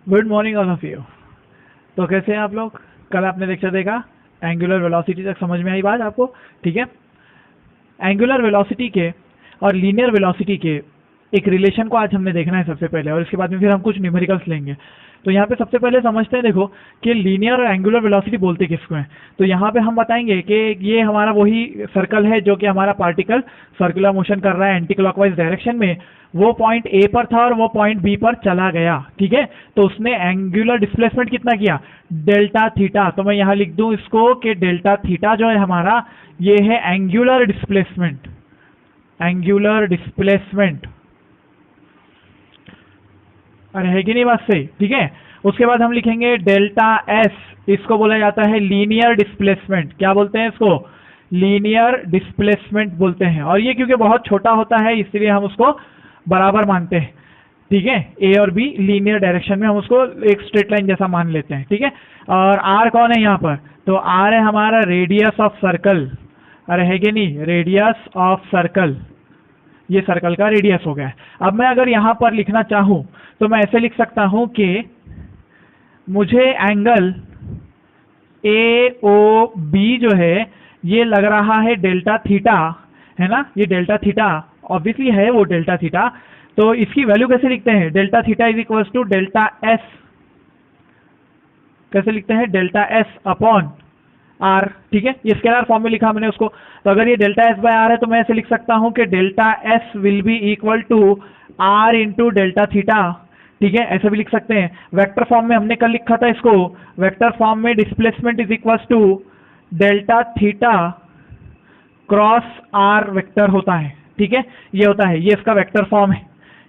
Good morning all of you. तो कैसे हैं आप लोग? कल आपने लेक्चर देखा, एंगुलर वेलोसिटी तक समझ में आई बात आपको? ठीक है। एंगुलर वेलोसिटी के और लीनियर वेलोसिटी के एक रिलेशन को आज हमने देखना है सबसे पहले, और इसके बाद में फिर हम कुछ न्यूमेरिकल्स लेंगे। तो यहाँ पे सबसे पहले समझते हैं, देखो कि लीनियर और एंगुलर वेलोसिटी बोलते किसको हैं। तो यहाँ पे हम बताएंगे कि ये हमारा वही सर्कल है जो कि हमारा पार्टिकल सर्कुलर मोशन कर रहा है एंटी क्लॉकवाइज डायरेक्शन में। वो पॉइंट ए पर था और वो पॉइंट बी पर चला गया, ठीक है। तो उसने एंगुलर डिस्प्लेसमेंट कितना किया? Delta theta. तो मैं यहाँ लिख दूं इसको कि डेल्टा थीटा जो है हमारा, ये है एंगुलर डिस्प्लेसमेंट। एंगुलर डिस्प्लेसमेंट, अरे है कि नहीं बात सही? ठीक है। उसके बाद हम लिखेंगे डेल्टा एस, इसको बोला जाता है लीनियर डिस्प्लेसमेंट। क्या बोलते हैं इसको? लीनियर डिस्प्लेसमेंट बोलते हैं। और ये क्योंकि बहुत छोटा होता है इसलिए हम उसको बराबर मानते हैं, ठीक है। ए और बी लीनियर डायरेक्शन में हम उसको एक स्ट्रेट लाइन जैसा मान लेते हैं, ठीक है। और आर कौन है यहाँ पर? तो आर है हमारा रेडियस ऑफ सर्कल। अरे है कि नहीं? रेडियस ऑफ सर्कल, ये सर्कल का रेडियस हो गया। अब मैं अगर यहां पर लिखना चाहूं तो मैं ऐसे लिख सकता हूं कि मुझे एंगल ए ओ बी जो है ये लग रहा है डेल्टा थीटा, है ना। ये डेल्टा थीटा ऑब्वियसली है, वो डेल्टा थीटा। तो इसकी वैल्यू कैसे लिखते हैं? Delta theta is equal to delta S. कैसे लिखते हैं? डेल्टा एस अपॉन आर, ठीक है। ये स्केलर फॉर्म में लिखा मैंने उसको। तो अगर ये डेल्टा एस बाय आर है तो मैं ऐसे लिख सकता हूं कि delta S will be equal to are into delta theta, ठीक है। ऐसे भी लिख सकते हैं। वेक्टर फॉर्म में हमने कल लिखा था इसको, वेक्टर फॉर्म में displacement is equal to delta theta cross R vector होता है, ठीक है। ये होता है, ये इसका वेक्टर फॉर्म है,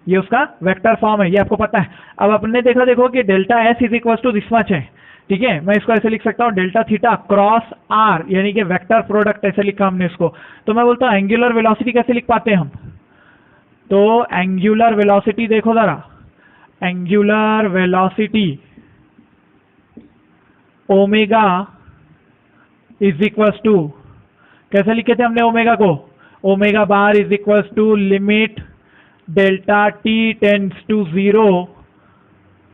ये उसका वेक्टर फॉर्म है, ये आपको पता है। अब अपने देखो कि delta S is equal to this much है, ठीक है। मैं इसको ऐसे लिख सकता हूँ डेल्टा थीटा क्रॉस आर, यानी कि वेक्टर प्रोडक्ट ऐसे लिखा हमने इसको। तो मैं बोलता हूँ एंगुलर वेलोसिटी कैसे लिख पाते हैं हम? तो एंगुलर वेलोसिटी देखो जरा, angular velocity omega is equal to, कैसे लिखे थे हमने ओमेगा को? Omega bar is equal to limit delta T tends to 0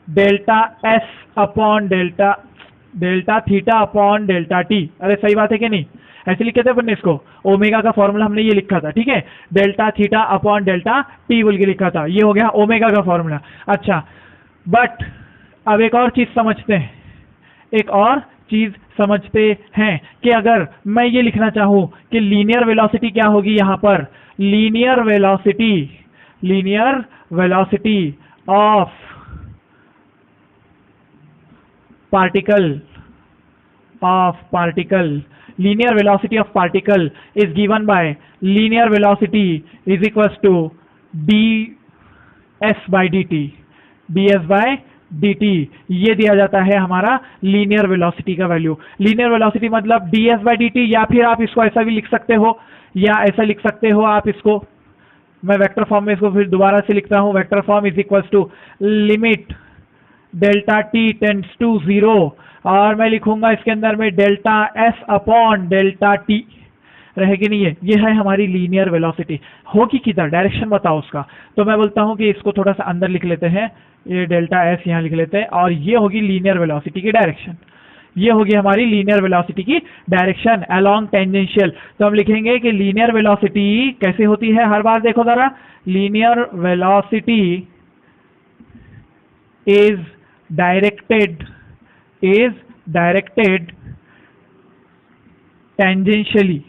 delta S upon delta theta upon delta T. अरे सही बात है कि नहीं? ऐसे लिखे थे अपन ने इसको। ओमेगा का फॉर्मूला हमने ये लिखा था, ठीक है। Delta theta upon delta T बोल के लिखा था, ये हो गया ओमेगा का फॉर्मूला। अच्छा, बट अब एक और चीज समझते हैं, एक और चीज समझते हैं कि अगर मैं ये लिखना चाहूं कि लीनियर वेलोसिटी क्या होगी यहां पर? Linear velocity of particle, linear velocity of particle is given by linear velocity is equals to ds by dt। ये दिया जाता है हमारा लीनियर वेलोसिटी का वैल्यू। लीनियर वेलोसिटी मतलब ds by dt, या फिर आप इसको ऐसा भी लिख सकते हो, या ऐसा लिख सकते हो आप इसको। मैं वेक्टर फॉर्म में इसको फिर दोबारा से लिखता हूं, vector form is equals to limit delta T tends to 0, और मैं लिखूंगा इसके अंदर में delta S upon delta T. रहेगी नहीं? ये है हमारी लीनियर वेलोसिटी। होगी किधर? डायरेक्शन बताओ उसका। तो मैं बोलता हूं कि इसको थोड़ा सा अंदर लिख लेते हैं, ये डेल्टा एस यहां लिख लेते हैं, और ये होगी लीनियर वेलोसिटी की डायरेक्शन। ये होगी हमारी लीनियर वेलोसिटी की डायरेक्शन अलोंग टेंजेंशियल। तो हम लिखेंगे कि लीनियर वेलोसिटी कैसे होती है, हर बार देखो जरा। Linear velocity is directed tangentially।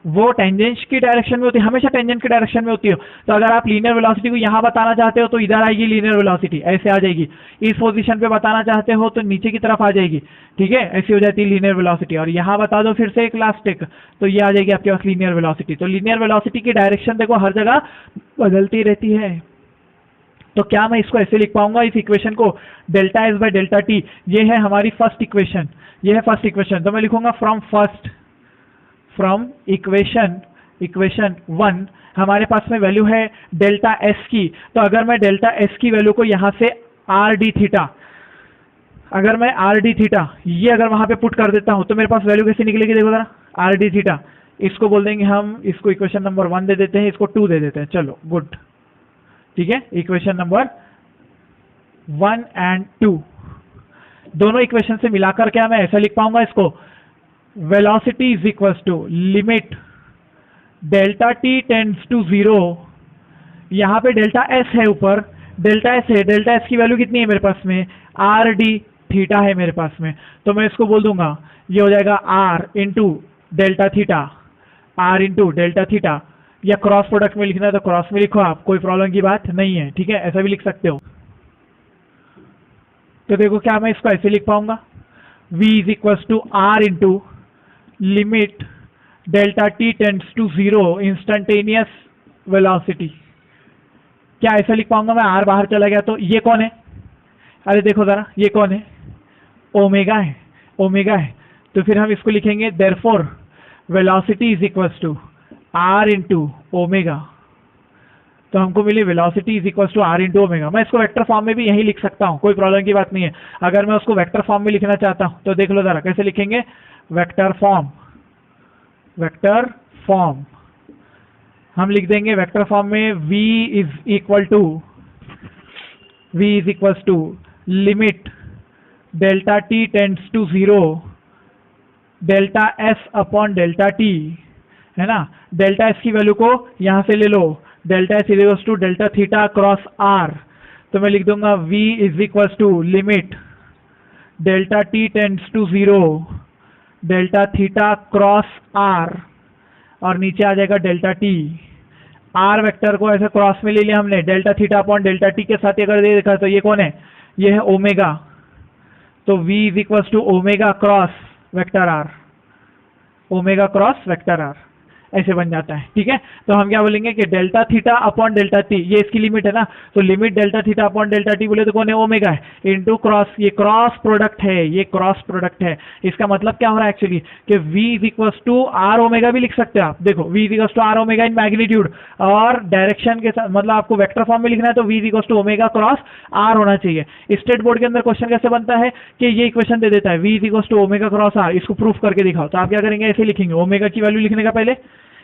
वो टेंजेंट की डायरेक्शन में होती है, हमेशा टेंजेंट की डायरेक्शन में होती है। तो अगर आप लीनियर वेलोसिटी को यहां बताना चाहते हो तो इधर आएगी लीनियर वेलोसिटी, ऐसे आ जाएगी। इस पोजीशन पे बताना चाहते हो तो नीचे की तरफ आ जाएगी, ठीक है। ऐसी हो जाती है लीनियर वेलोसिटी। और यहां बता दो फिर से एक लास्ट एक, तो ये आ जाएगी आपके पास लीनियर वेलोसिटी। तो लीनियर वेलोसिटी की डायरेक्शन देखो हर जगह बदलती रहती है। तो क्या मैं इसको ऐसे लिख पाऊंगा इस इक्वेशन को? Delta S by delta T, ये है हमारी फर्स्ट इक्वेशन, ये है फर्स्ट इक्वेशन। तो मैं लिखूंगा फ्रॉम इक्वेशन 1 हमारे पास में वैल्यू है डेल्टा एस की। तो अगर मैं डेल्टा एस की वैल्यू को यहां से आर डी थीटा, अगर मैं आर डी थीटा ये अगर वहां पे पुट कर देता हूं तो मेरे पास वैल्यू कैसे निकलेगी? देखो जरा, आर डी थीटा इसको बोल देंगे हम, इसको इक्वेशन नंबर 1 दे देते हैं, इसको 2 दे देते हैं। चलो गुड, ठीक है, इक्वेशन नंबर 1 and 2 दोनों इक्वेशन से मिलाकर क्या मैं ऐसा लिख पाऊंगा इसको, velocity is equal to limit delta T tends to 0, यहां पे डेल्टा एस है, ऊपर डेल्टा एस है, डेल्टा एस की वैल्यू कितनी है मेरे पास में, आर डी थीटा है मेरे पास में, तो मैं इसको बोल दूंगा ये हो जाएगा R into delta theta, R into delta theta, या क्रॉस प्रोडक्ट में लिखना है तो क्रॉस में लिखो आप, कोई प्रॉब्लम की बात नहीं है, ठीक है, ऐसा भी लिख सकते हो। तो देखो क्या मैं इसको ऐसे लिख पाऊंगा, v is equal to are into limit delta T tends to 0 instantaneous velocity, क्या ऐसा लिख पाऊंगा मैं, आर बाहर चला गया तो ये कौन है, अरे देखो जरा ये कौन है, ओमेगा है, ओमेगा है, तो फिर हम इसको लिखेंगे therefore velocity is equal to are into omega, तो हमको मिली velocity is equal to are into omega. मैं इसको वेक्टर फॉर्म में भी यही लिख सकता हूँ, कोई प्रॉब्लम की बात नहीं है। अगर मैं उसको वेक्टर फॉर्म में लिखना चाहता हूँ तो देख लो जरा कैसे लिखेंगे, वेक्टर फॉर्म, वेक्टर फॉर्म हम लिख देंगे वेक्टर फॉर्म में v is equal to limit delta T tends to 0 delta S upon delta T, है ना, डेल्टा एस की वैल्यू को यहां से ले लो, delta S is to delta theta cross r, तो मैं लिख दूंगा v is equal to limit delta T tends to 0 delta theta cross are, और नीचे आ जाएगा डेल्टा टी, आर वेक्टर को ऐसे क्रॉस में ले लिया हमने, delta theta upon delta T के साथ अगर दे देखा तो ये कौन है, ये है ओमेगा, तो v is equal to omega cross vector R, omega cross vector R ऐसे बन जाता है, ठीक है। तो हम क्या बोलेंगे कि delta theta upon delta T, ये इसकी लिमिट है ना, तो limit delta theta upon delta T बोले तो कौन है, ओमेगा है, इनटू क्रॉस, ये क्रॉस प्रोडक्ट है, ये क्रॉस प्रोडक्ट है, इसका मतलब क्या हो रहा है एक्चुअली कि v is equal to are omega भी लिख सकते हैं आप, देखो v is equal to are omega in magnitude और डायरेक्शन के साथ, मतलब आपको वेक्टर फॉर्म में लिखना है तो v is equal to omega cross R होना चाहिए। स्टेट बोर्ड के अंदर क्वेश्चन कैसे बनता है कि ये इक्वेशन दे देता है v is equal to omega cross R, इसको प्रूफ करके दिखाओ, तो आप क्या करेंगे, ऐसे लिखेंगे, ओमेगा की वैल्यू लिखने का पहले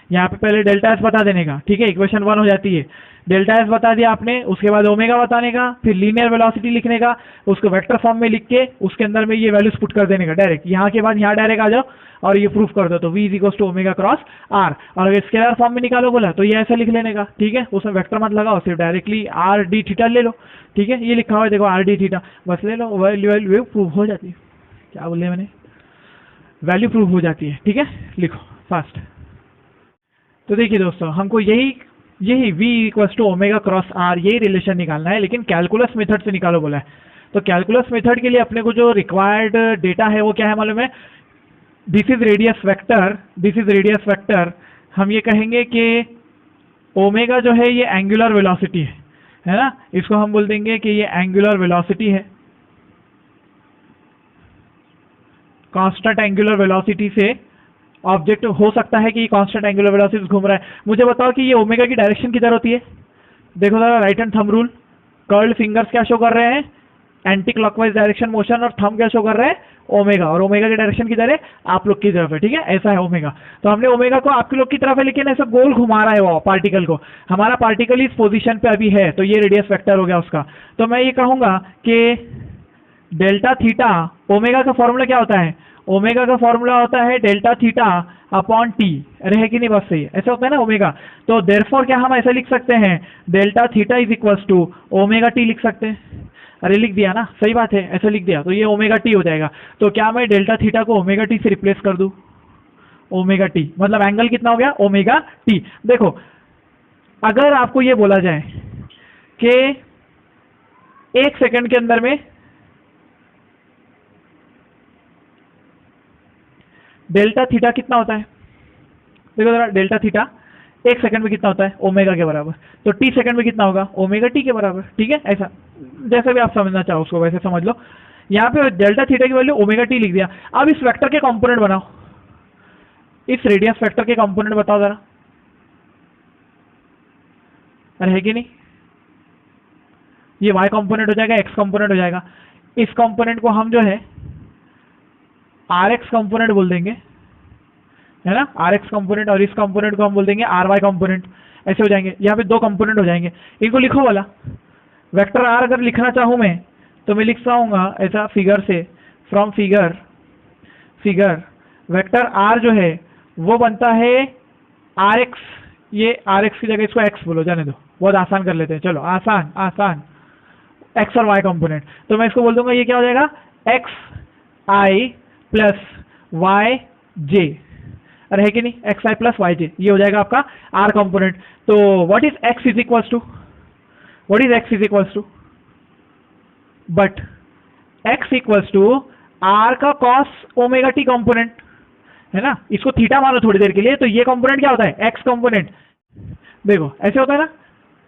यहाँ पे पहले डेल्टा एस बता देने का, ठीक है, इक्वेशन 1 हो जाती है, डेल्टा एस बता दिया आपने, उसके बाद ओमेगा बताने का, फिर लीनियर वेलोसिटी लिखने का, उसको वेक्टर फॉर्म में लिख के उसके अंदर में ये वैल्यूज पुट कर देने का डायरेक्ट, यहाँ के बाद यहाँ डायरेक्ट आ जाओ और ये प्रूफ कर दो, तो v is equal to omega cross are, और अगर स्केलर फॉर्म में निकालो बोला तो ये ऐसा लिख लेने का, ठीक है, उसमें वेक्टर मत लगाओ, सिर्फ डायरेक्टली आर डी थीटा ले लो, ठीक है, ये लिखा हुआ है देखो आर डी थीटा, बस ले लो, वैल्यू प्रूफ हो जाती है, क्या बोले मैंने, वैल्यू प्रूफ हो जाती है, ठीक है, लिखो फास्ट। तो देखिए दोस्तों, हमको यही v equals to omega cross R यही रिलेशन निकालना है, लेकिन कैलकुलस मेथड से निकालो बोला है। तो कैलकुलस मेथड के लिए अपने को जो रिक्वायर्ड डेटा है वो क्या है मालूम है, this is radius vector, this is radius vector, हम ये कहेंगे कि ओमेगा जो है ये एंगुलर वेलोसिटी है ना, इसको हम बोल देंगे कि ये एंगुलर वेलोसिटी है, कांस्टेंट एंगुलर वेलोसिटी से ऑब्जेक्ट हो सकता है कि कांस्टेंट एंगुलर वेलोसिटी घूम रहा है। मुझे बताओ कि ये ओमेगा की डायरेक्शन किधर होती है, देखो जरा right hand thumb rule, curled fingers क्या शो कर रहे हैं, एंटी क्लॉकवाइज डायरेक्शन मोशन, और थंब क्या शो कर रहे हैं, ओमेगा, और ओमेगा की डायरेक्शन किधर है, आप लोग की तरफ है, ठीक है, ऐसा है ओमेगा। तो हमने ओमेगा को आपके लोग की तरफ है, लेकिन ऐसा गोल घुमा रहा है वो पार्टिकल को, हमारा पार्टिकल इस पोजीशन पे अभी है, तो ये रेडियस वेक्टर हो गया उसका। तो मैं ये कहूंगा कि डेल्टा थीटा, ओमेगा का फॉर्मूला क्या होता है, ओमेगा का फॉर्मूला होता है डेल्टा थीटा अपॉन टी, रहे कि नहीं, बस सही है, ऐसा होता है ना ओमेगा। तो देयरफॉर क्या हम ऐसा लिख सकते हैं, delta theta is equals to omega T लिख सकते हैं, अरे लिख दिया ना, सही बात है, ऐसा लिख दिया, तो ये ओमेगा टी हो जाएगा। तो क्या मैं डेल्टा थीटा को ओमेगा टी से रिप्लेस कर दूं, ओमेगा टी मतलब एंगल कितना हो गया, ओमेगा टी। देखो अगर आपको ये बोला जाए कि 1 सेकंड के अंदर में डेल्टा थीटा कितना होता है, देखो जरा डेल्टा थीटा 1 सेकंड में कितना होता है, ओमेगा के बराबर, तो टी सेकंड में कितना होगा, ओमेगा टी के बराबर, ठीक है, ऐसा जैसा भी आप समझना चाहो उसको वैसे समझ लो। यहाँ पे डेल्टा थीटा की वैल्यू ओमेगा टी लिख दिया। अब इस वेक्टर के कंपोनेंट बनाओ, इस रेडियस वेक्टर के कंपोनेंट बताओ जरा, अरे है कि नहीं, ये y कंपोनेंट हो जाएगा, x कंपोनेंट हो जाएगा, इस कंपोनेंट को हम जो है rx कंपोनेंट बोल देंगे, है ना, आर एक्स कंपोनेंट, और इस कंपोनेंट को हम बोल देंगे आर वाई कंपोनेंट। ऐसे हो जाएंगे, यहाँ पे दो कंपोनेंट हो जाएंगे। इनको लिखो वाला वेक्टर आर अगर लिखना चाहूँ मैं तो मैं लिख पाऊंगा ऐसा फिगर से, फ्रॉम फिगर वेक्टर आर जो है वो बनता है आर एक्स, ये आर एक्स की जगह इसको एक्स बोलो, जाने दो, बहुत आसान कर लेते हैं, चलो आसान एक्स और वाई कंपोनेंट। तो मैं इसको बोल दूंगा ये क्या हो जाएगा, X I plus Y J, अरे है कि नहीं, X I plus Y J, ये हो जाएगा आपका आर कंपोनेंट। तो what is X is equals to but X equals to R का कॉस ओमेगा टी कंपोनेंट, है ना, इसको थीटा मानो थोड़ी देर के लिए, तो ये कंपोनेंट क्या होता है, एक्स कंपोनेंट। देखो ऐसे होता है ना,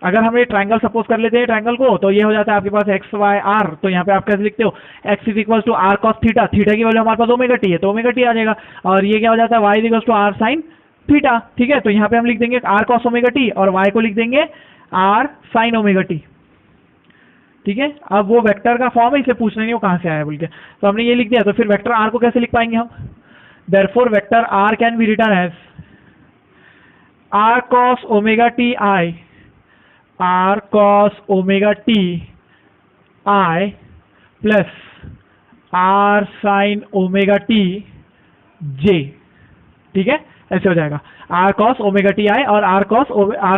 अगर हम ये ट्रायंगल सपोज कर लेते हैं ट्रायंगल को, तो ये हो जाता है आपके पास एक्स वाई आर, तो यहाँ पे आप कैसे लिखते हो, X is equal to R cos theta, theta की वैल्यू हमारे पास ओमेगा टी है तो ओमेगा टी आ जाएगा, और ये क्या हो जाता है Y is equal to R sine theta, ठीक है। तो यहाँ पे हम लिख देंगे आर कॉस ओमेगा टी और वाई को लिख देंगे आर साइन ओमेगा टी, ठीक है। अब वो वेक्टर का फॉर्म है, इसे पूछना नहीं वो कहाँ से आया बोल के, तो हमने ये लिख दिया। तो फिर वेक्टर आर को कैसे लिख पाएंगे हम, therefore vector r can be written as r cos omega t i, r cos omega t i plus r sine omega t j, ठीक है, ऐसे हो जाएगा r cos omega t i और r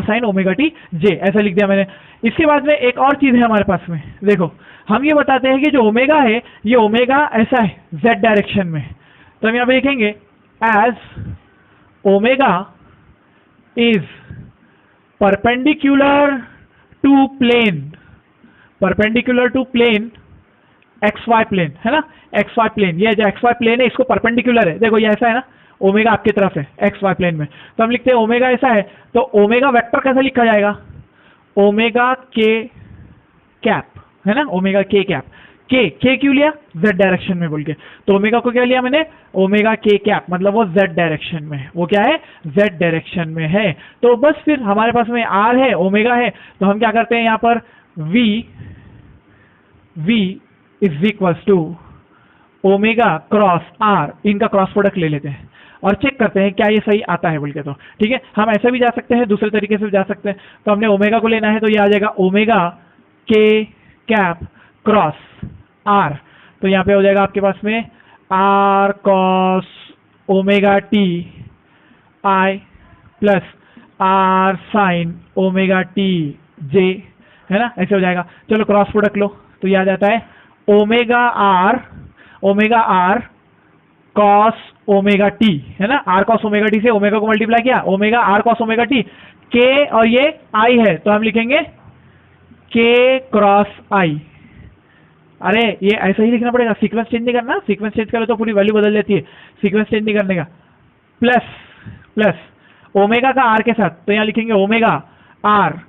sine omega t j, ऐसा लिख दिया मैंने। इसके बाद में एक और चीज है हमारे पास में, देखो हम ये बताते हैं कि जो ओमेगा है ये ओमेगा ऐसा है जेड डायरेक्शन में, तो हम यहाँ पे लिखेंगे as omega is perpendicular to plane X Y plane, है ना, एक्स वाई प्लेन, ये जो एक्स वाई प्लेन है इसको परपेंडिकुलर है, देखो ये ऐसा है ना, ओमेगा आपकी तरफ है एक्स वाई प्लेन में, तो हम लिखते हैं ओमेगा ऐसा है, तो ओमेगा वेक्टर कैसे लिखा जाएगा, ओमेगा के कैप, है ना, ओमेगा के कैप, के क्यों लिया, जेड डायरेक्शन में बोल के, तो ओमेगा को क्या लिया मैंने, ओमेगा के कैप, मतलब वो जेड डायरेक्शन में है, वो क्या है, जेड डायरेक्शन में है। तो बस फिर हमारे पास में आर है, ओमेगा है, तो हम क्या करते हैं यहाँ पर v is equals to omega cross R, इनका क्रॉस प्रोडक्ट ले लेते हैं और चेक करते हैं क्या ये सही आता है बोल के, तो ठीक है। हम ऐसे भी जा सकते हैं, दूसरे तरीके से भी जा सकते हैं, तो हमने ओमेगा को लेना है तो ये आ जाएगा ओमेगा के कैप क्रॉस आर, तो यहाँ पे हो जाएगा आपके पास में r cos omega t i plus r sine omega t j, है ना, ऐसे हो जाएगा। चलो क्रॉस प्रोडक्ट लो, तो ये आ जाता है omega R cos omega T, है ना, आर कॉस ओमेगा टी से ओमेगा को मल्टीप्लाई किया, omega R cos omega T, के और ये आई है तो हम लिखेंगे के क्रॉस आई, अरे ये ऐसा ही लिखना पड़ेगा, सीक्वेंस चेंज नहीं करना, सीक्वेंस चेंज करो तो पूरी वैल्यू बदल जाती है, सीक्वेंस चेंज नहीं करने का, प्लस ओमेगा का आर के साथ, तो यहाँ लिखेंगे omega are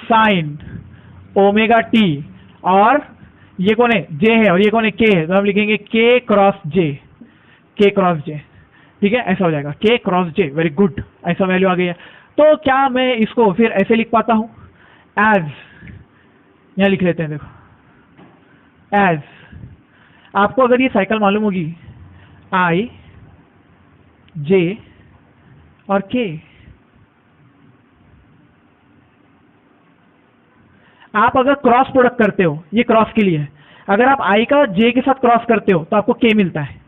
sine omega T, और ये कौन है, जे है, और ये कौन है, के है, तो हम लिखेंगे के क्रॉस जे, ठीक है, ऐसा हो जाएगा के क्रॉस जे, वेरी गुड, ऐसा वैल्यू आ गई है। तो क्या मैं इसको फिर ऐसे लिख पाता हूं, एज, यहां लिख लेते हैं, देखो एज, आपको अगर ये साइकिल मालूम होगी आई जे और के, आप अगर क्रॉस प्रोडक्ट करते हो, ये क्रॉस के लिए है, अगर आप आई का जे के साथ क्रॉस करते हो तो आपको के मिलता है,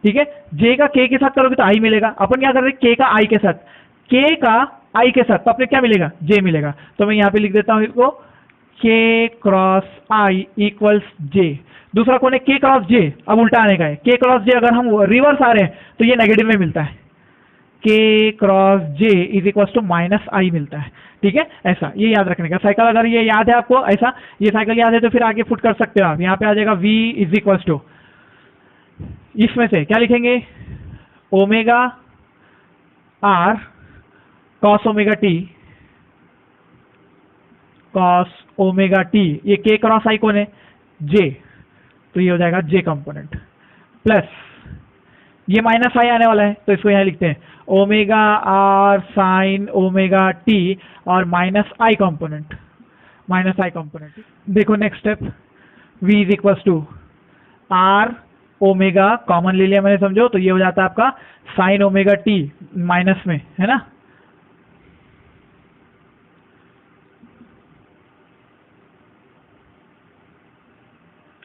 ठीक है, जे का के साथ करोगे तो आई मिलेगा, अपन क्या कर रहे हैं के का आई के साथ, के का आई के साथ, तो अपने क्या मिलेगा, जे मिलेगा, तो मैं यहाँ पे लिख देता हूँ इसको के क्रॉस आई इक्वल्स जे। दूसरा कौन है, के क्रॉस जे, अब उल्टा आने का है, के क्रॉस जे अगर हम रिवर्स आ रहे हैं तो ये नेगेटिव में मिलता है, k cross j is equal to minus i मिलता है, ठीक है, ऐसा ये याद रखने का। साइकिल अगर ये याद है आपको, ऐसा ये साइकिल याद है तो फिर आगे फुट कर सकते हो आप, यहाँ पे आ जाएगा v इज इक्वल टू, इसमें से क्या लिखेंगे, omega R cos omega T, ये के क्रॉस आई कौन है, जे, तो ये हो जाएगा जे कंपोनेंट, प्लस ये माइनस आई आने वाला है तो इसको यहाँ लिखते हैं omega are sine omega T और माइनस आई कंपोनेंट, देखो next step, v is equal to are omega common ले लिया मैंने, समझो, तो ये हो जाता है आपका साइन ओमेगा टी माइनस में, है ना,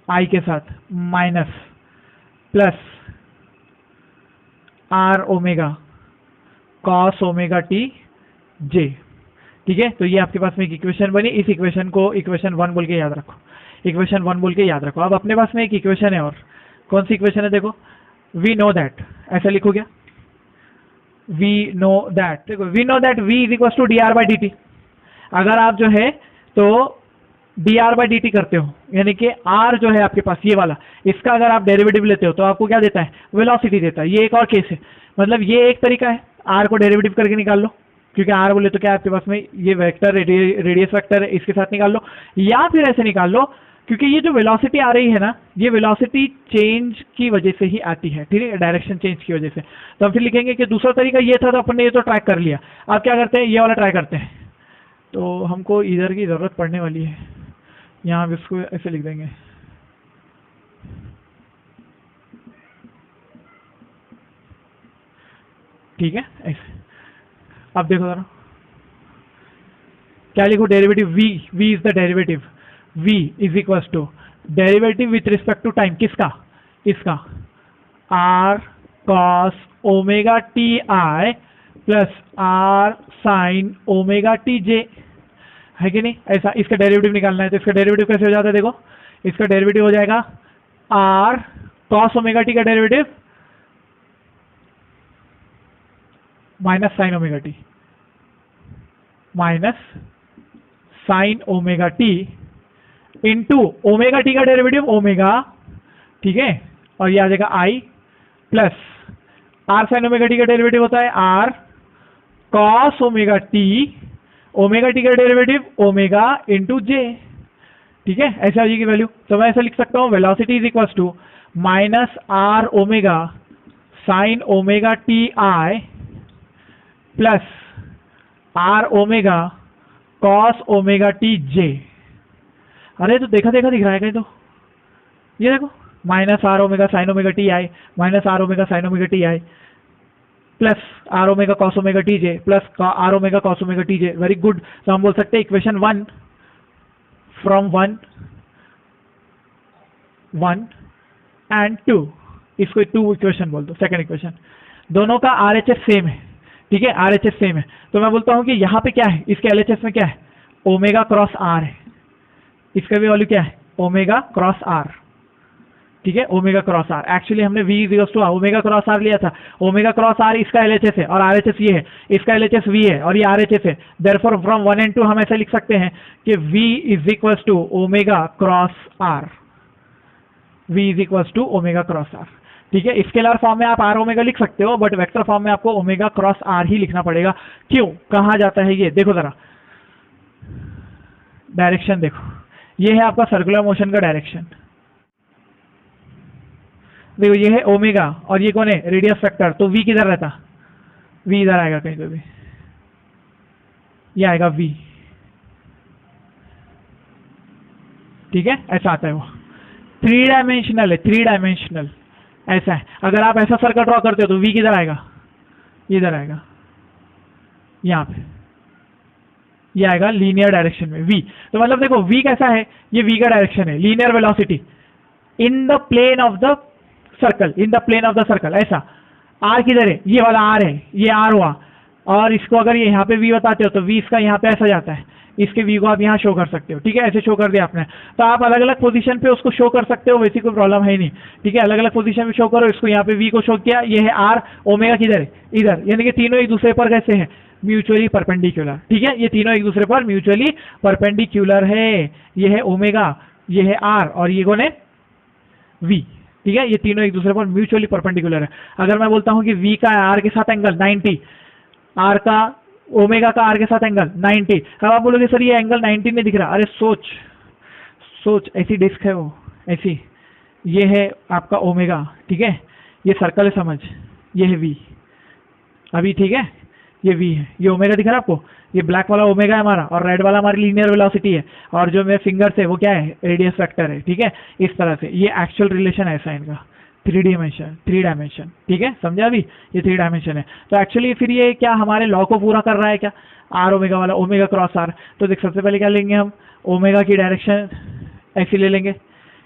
आई के साथ minus plus r omega cos omega t j. ठीक है, तो ये आपके पास में एक इक्वेशन बनी। इस इक्वेशन को इक्वेशन 1 बोल के याद रखो, इक्वेशन 1 बोल के याद रखो। अब अपने पास में एक इक्वेशन है, और कौन सी इक्वेशन है देखो, वी नो दैट, ऐसा लिखो क्या, वी नो दैट, देखो we know that v is equal to d r by d t. अगर आप जो है तो d r by d t करते हो, यानी कि r जो है आपके पास ये वाला, इसका अगर आप डेरिवेटिव लेते हो तो आपको क्या देता है, वेलोसिटी देता है। ये एक और केस है, मतलब ये एक तरीका है, r को डेरिवेटिव करके निकाल लो, क्योंकि r बोले तो क्या आपके पास में ये वेक्टर रेडियस वेक्टर है, इसके साथ निकाल लो, या फिर ऐसे निकाल लो, क्योंकि ये जो वेलोसिटी आ रही है ना, ये वेलोसिटी चेंज की वजह से ही आती है, ठीक है, डायरेक्शन चेंज की वजह से। तो हम फिर लिखेंगे कि दूसरा तरीका ये था, तो अपन ने ये तो ट्रैक कर लिया, अब क्या करते हैं, ये वाला ट्राई करते हैं। तो हमको इधर की जरूरत पड़ने वाली है, यहाँ पे इसको ऐसे लिख देंगे, ठीक है, ऐसे। अब देखो जरा क्या लिखो, derivative v, v is the derivative, v is equal to derivative with respect to time, किसका, इसका, r cos omega t i plus r sin omega t j, है कि नहीं, ऐसा। इसका डेरिवेटिव निकालना है, तो इसका डेरिवेटिव कैसे हो जाता है, देखो इसका डेरिवेटिव हो जाएगा r cos ओमेगा टी का derivative minus sine omega t, minus sine omega t into omega t का डेरिवेटिव ओमेगा, ठीक है, और ये आ जाएगा i plus r sine omega t का डेरिवेटिव होता है आर कॉस ओमेगा टी का डेरिवेटिव ओमेगा इंटू जे, ठीक है, ऐसे आ जाएगी वैल्यू। तो मैं ऐसा लिख सकता हूं, velocity is equal to minus r omega sine omega t i plus r omega cos omega t j. अरे तो देखा देखा दिख रहा है कहीं, तो ये देखो minus r omega sine omega t i, minus r omega sine omega t i plus r omega cos omega t j plus r omega cos omega t j. Very good. तो हम बोल सकते हैं इक्वेशन 1 फ्रॉम 1 एंड 2, इसको 2 equation बोल दो, second equation, दोनों का RHS सेम है, ठीक है, RHS सेम है। तो मैं बोलता हूं कि यहाँ पे क्या है, इसके LHS में क्या है, ओमेगा क्रॉस आर है, इसका भी वैल्यू क्या है, ओमेगा क्रॉस आर, ठीक है, ओमेगा क्रॉस आर। एक्चुअली हमने v is equal to omega cross r लिया था, ओमेगा क्रॉस आर इसका LHS है और RHS ये है, इसका LHS v है और ये RHS है। देयरफॉर फ्रॉम 1 and 2 हम ऐसे लिख सकते हैं कि v is equal to omega cross r, v is equal to omega cross r, ठीक है। स्केलर फॉर्म में आप आर ओमेगा लिख सकते हो, बट वेक्टर फॉर्म में आपको ओमेगा क्रॉस आर ही लिखना पड़ेगा। क्यों, कहा जाता है ये, देखो जरा डायरेक्शन देखो, ये है आपका सर्कुलर मोशन का डायरेक्शन, देखो ये है ओमेगा और ये कौन है, रेडियस वेक्टर। तो v किधर रहता, v इधर आएगा कहीं पे भी, ये आएगा v, ठीक है, ऐसा आता है वो, 3 डायमेंशनल है, 3 डायमेंशनल ऐसा है। अगर आप ऐसा सर्कल ड्रॉ करते हो तो v किधर आएगा, इधर आएगा, यहाँ पे ये आएगा लीनियर डायरेक्शन में v। तो मतलब देखो v कैसा है, ये v का डायरेक्शन है, linear velocity in the plane of the circle, in the plane of the circle. ऐसा r किधर है, ये वाला r है, ये r हुआ, और इसको अगर ये यहाँ पे v बताते हो तो v इसका यहाँ पे ऐसा जाता है, इसके v को आप यहाँ शो कर सकते हो, ठीक है, ऐसे शो कर दिया आपने। तो आप अलग अलग पोजीशन पे उसको शो कर सकते हो, वैसी कोई प्रॉब्लम है नहीं, ठीक है, अलग अलग पोजीशन पे शो करो, इसको यहाँ पे v को शो किया, ये है r, ओमेगा किधर है, इधर, यानी कि तीनों एक दूसरे पर कैसे हैं, म्यूचुअली परपेंडिकुलर, ठीक है, ये तीनों एक दूसरे पर म्यूचुअली परपेंडिकुलर है, ये है ओमेगा, ये है r और ये कौन है, v, ठीक है, ये तीनों एक दूसरे पर म्यूचुअली परपेंडिकुलर है। अगर मैं बोलता हूं कि v का r के साथ एंगल 90, r का ओमेगा का r के साथ एंगल 90, अब आप बोलोगे सर ये एंगल 90 नहीं दिख रहा, अरे सोच ऐसी डिस्क है वो, ऐसी, ये है आपका ओमेगा, ठीक है, ये सर्कल है, समझ, ये है v अभी, ठीक है, ये v है, ये ओमेगा दिख रहा है आपको, ये ब्लैक वाला ओमेगा है हमारा और रेड वाला हमारी लीनियर वेलोसिटी है, और जो मेरे फिंगर से वो क्या है, रेडियस वेक्टर है, ठीक है, इस तरह से ये एक्चुअल रिलेशन ऐसा है इनका, थ्री डायमेंशन, ठीक है, समझा अभी, ये 3 डायमेंशन है। तो एक्चुअली फिर ये क्या हमारे लॉ को पूरा कर रहा है क्या, आर ओमेगा वाला, ओमेगा क्रॉस आर। तो देख सबसे पहले क्या लेंगे हम, ओमेगा की डायरेक्शन ऐसी ले लेंगे,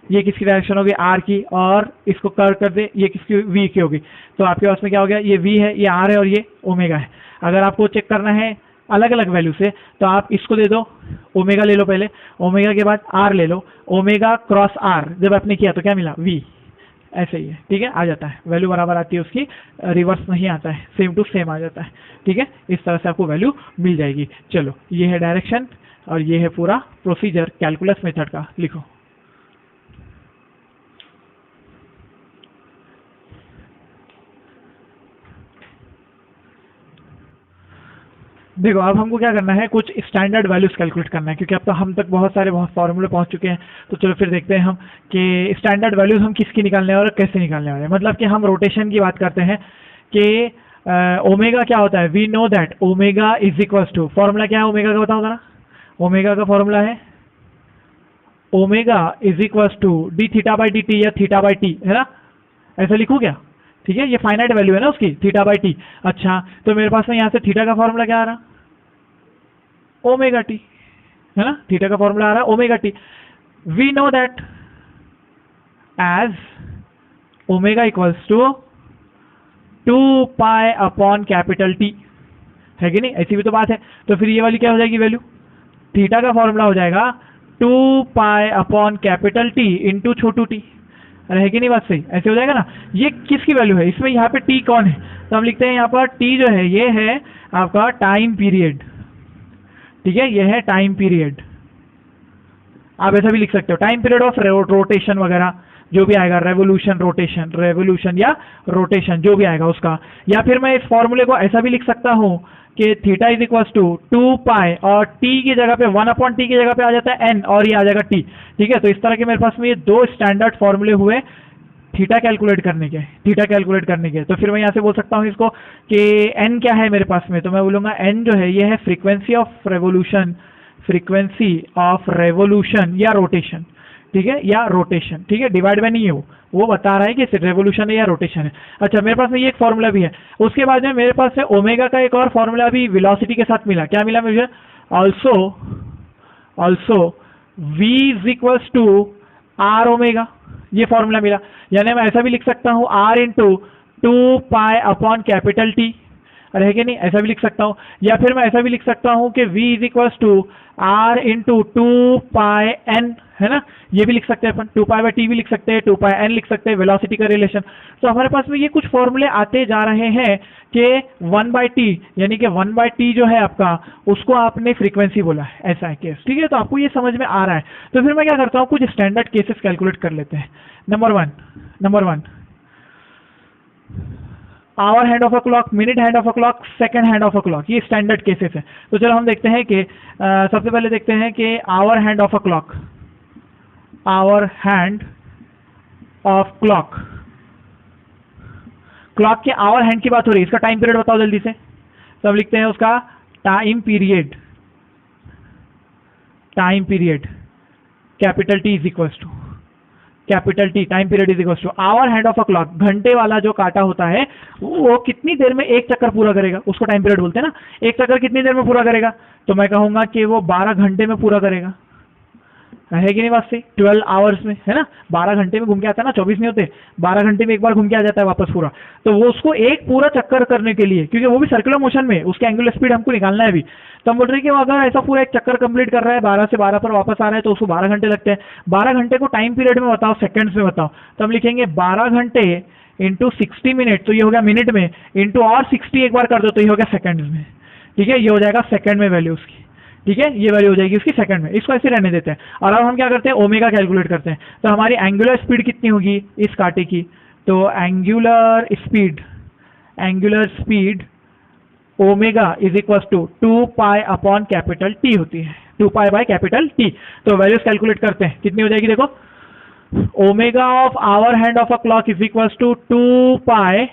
ये किसकी डायरेक्शन होगी, आर की, और इसको कर दे, ये किसकी, वी की होगी। तो आपके पास में क्या हो गया, ये वी है, ये आर है और ये ओमेगा है। अगर आपको चेक करना है अलग अलग वैल्यू से तो आप इसको दे दो, ओमेगा ले लो पहले, ओमेगा के बाद आर ले लो, ओमेगा क्रॉस आर जब आपने किया तो क्या मिला, वी। ऐसे ही है, ठीक है, आ जाता है, वैल्यू बराबर आती है उसकी, रिवर्स नहीं आता है, सेम टू सेम आ जाता है, ठीक है। इस तरह से आपको वैल्यू मिल जाएगी। चलो, ये है डायरेक्शन और ये है पूरा प्रोसीजर कैलकुलस मेथड का, लिखो। देखो अब हमको क्या करना है, कुछ स्टैंडर्ड वैल्यूज कैलकुलेट करना है, क्योंकि अब तो हम तक बहुत सारे फॉर्मूले पहुंच चुके हैं। तो चलो फिर देखते हैं हम कि स्टैंडर्ड वैल्यूज हम किसकी निकालने वाले और कैसे निकालने वाले हैं। मतलब कि हम रोटेशन की बात करते हैं कि ओमेगा क्या होता है, we know that omega is equals to, formula क्या है ओमेगा का, बताओ जरा। ओमेगा का फॉर्मूला है omega is equals to d theta by d t या थीटा बाई टी, है ना, ऐसा लिखूं क्या, ठीक है, ये फाइनाइट वैल्यू है ना उसकी, थीटा बाई टी। अच्छा, तो मेरे पास में यहाँ से थीटा का फॉर्मूला क्या आ रहा, ओमेगा टी, है ना, थीटा का फॉर्मूला आ रहा है omega t. We know that as omega equals to 2 pi upon capital T, है कि नहीं, ऐसी भी तो बात है। तो फिर ये वाली क्या हो जाएगी वैल्यू, थीटा का फॉर्मूला हो जाएगा 2 pi upon capital t into छोटू टी, अरे है कि नहीं बात सही, ऐसे हो जाएगा ना। ये किसकी वैल्यू है, इसमें यहाँ पे टी कौन है, तो हम लिखते हैं यहाँ पर टी जो है ये है आपका टाइम पीरियड, ठीक है, ये है टाइम पीरियड। आप ऐसा भी लिख सकते हो, टाइम पीरियड ऑफ रोटेशन वगैरह जो भी आएगा, रेवोल्यूशन या रोटेशन जो भी आएगा उसका। या फिर मैं इस फॉर्मूले को ऐसा भी लिख सकता हूँ कि थीटा इज इक्वल टू 2 पाई और टी की जगह पे 1 अपॉन टी की जगह पे आ जाता है एन और ये आ जाएगा टी, ठीक है। तो इस तरह के मेरे पास में ये 2 स्टैंडर्ड फॉर्मूले हुए थीटा कैलकुलेट करने के। तो फिर मैं यहाँ से बोल सकता हूँ इसको कि एन क्या है मेरे पास में, तो मैं बोलूँगा एन जो है ये है फ्रीक्वेंसी ऑफ रेवोल्यूशन या रोटेशन, ठीक है, या रोटेशन, ठीक है, डिवाइड बाय नहीं है वो बता रहा है कि रेवोल्यूशन है या रोटेशन है। अच्छा, मेरे पास में ये एक फॉर्मूला भी है, उसके बाद में मेरे पास है ओमेगा का एक और फॉर्मूला भी वेलोसिटी के साथ मिला, क्या मिला मुझे, also v is equals to are omega, ये फॉर्मूला मिला। यानी मैं ऐसा भी लिख सकता हूँ r into 2 pi upon capital T, अरे है कि नहीं, ऐसा भी लिख सकता हूँ। या फिर मैं ऐसा भी लिख सकता हूँ कि v is equals to r into 2 pi n, है ना, ये भी लिख सकते हैं अपन, 2 पाई बाई टी भी लिख सकते हैं, 2 पाई n लिख सकते हैं, वेलोसिटी का रिलेशन। तो हमारे पास में ये कुछ फॉर्मूले आते जा रहे हैं कि 1 बाई टी, यानी कि 1 बाई टी जो है आपका, उसको आपने फ्रीक्वेंसी बोला है, ऐसा है केस, ठीक है। तो आपको ये समझ में आ रहा है। तो फिर मैं क्या करता हूँ, कुछ स्टैंडर्ड केसेस कैलकुलेट कर लेते हैं। Number one hour hand of a clock, minute hand of a clock, second hand of a clock, ये स्टैंडर्ड केसेस है। तो चलो हम देखते हैं कि सबसे पहले देखते हैं कि hour hand of a clock, hour hand of clock, clock के आवर हैंड की बात हो रही है, इसका टाइम पीरियड बताओ जल्दी से। तो हम लिखते हैं उसका time period capital T is equal to capital T, time period is equal to hour hand of a clock, घंटे वाला जो कांटा होता है वो कितनी देर में एक चक्कर पूरा करेगा, उसको टाइम पीरियड बोलते हैं ना। एक चक्कर कितनी देर में पूरा करेगा, तो मैं कहूंगा कि वो 12 घंटे में पूरा करेगा, है कि नहीं बात सही, 12 आवर्स में, है ना, 12 घंटे में घूम के आता है ना, 24 नहीं होते, 12 घंटे में एक बार घूम के आ जाता है वापस पूरा। तो वो उसको एक पूरा चक्कर करने के लिए, क्योंकि वो भी सर्कुलर मोशन में, उसके एंगुलर स्पीड हमको निकालना है अभी, तो हम बोल रहे हैं कि वो अगर ऐसा पूरा एक चक्कर कंप्लीट कर रहा है 12 से 12 पर वापस आ रहा है तो उसको 12 घंटे लगते हैं। 12 घंटे को टाइम पीरियड में बताओ, सेकंड्स में बताओ, तो हम लिखेंगे 12 घंटे इंटू 60 मिनट, तो ये हो गया मिनट में, इंटू और 60 एक बार कर दो तो ये हो गया सेकंड्स में, ठीक है, ये हो जाएगा सेकंड में वैल्यू उसकी, ठीक है, ये वैल्यू हो जाएगी उसकी सेकंड में। इसको ऐसे रहने देते हैं। और अब हम क्या करते हैं, ओमेगा कैलकुलेट करते हैं। तो हमारी एंगुलर स्पीड कितनी होगी इस कांटे की, तो angular speed omega is equal to 2 pi upon capital T होती है, 2 पाई बाय कैपिटल टी। तो वैल्यूज कैलकुलेट करते हैं, कितनी हो जाएगी देखो, omega of hour hand of a clock is equal to 2 pi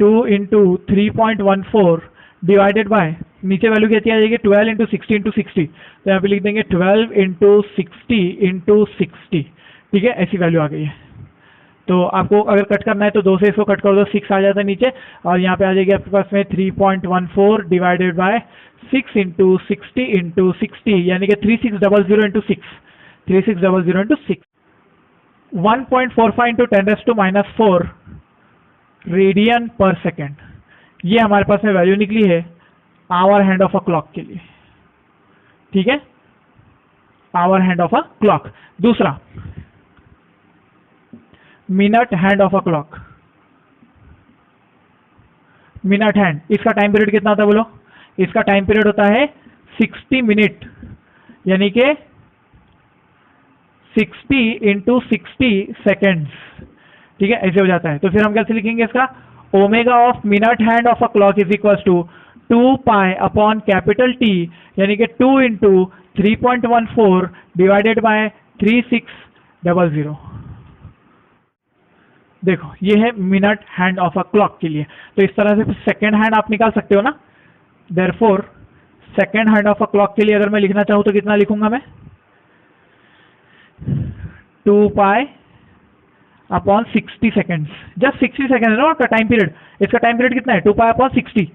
2 into 3.14 divided by, नीचे वैल्यू कैसी आ जाएगी, 12 इंटू 60 इंटू 60, तो यहाँ पे लिख देंगे 12 इंटू 60 इंटू 60, ठीक है, ऐसी वैल्यू आ गई है, तो आपको अगर कट करना है तो 2 से इसको कट कर दो, 6 आ जाता है नीचे, और यहाँ पे आ जाएगी आपके पास में 3.14 डिवाइडेड बाय 6 इंटू 60 इंटू 60, यानी कि 3600 इंटू 6, 3600 इंटू 6, 1.45 इंटू 10⁻⁻⁴ रेडियन पर सेकेंड। ये हमारे पास में वैल्यू निकली है hour hand of a clock के लिए, ठीक है, hour hand of a clock. दूसरा minute hand of a clock, minute hand, इसका टाइम पीरियड कितना होता है बोलो? इसका टाइम पीरियड होता है 60 मिनट, यानी कि 60 इंटू 60 सेकेंड्स, ठीक है, ऐसे हो जाता है। तो फिर हम कैसे लिखेंगे इसका? Omega of minute hand of a clock is equal to 2 pi upon capital T, यानी कि 2 इंटू 3.14 डिवाइडेड बाय 3600। देखो ये है minute hand of a clock के लिए। तो इस तरह से सेकेंड हैंड आप निकाल सकते हो ना। Therefore second hand of a clock के लिए अगर मैं लिखना चाहूं तो कितना लिखूंगा मैं? 2 pi upon 60 seconds, just 60 second है ना आपका टाइम पीरियड। इसका टाइम पीरियड कितना है? 2 पाई अपॉन 60।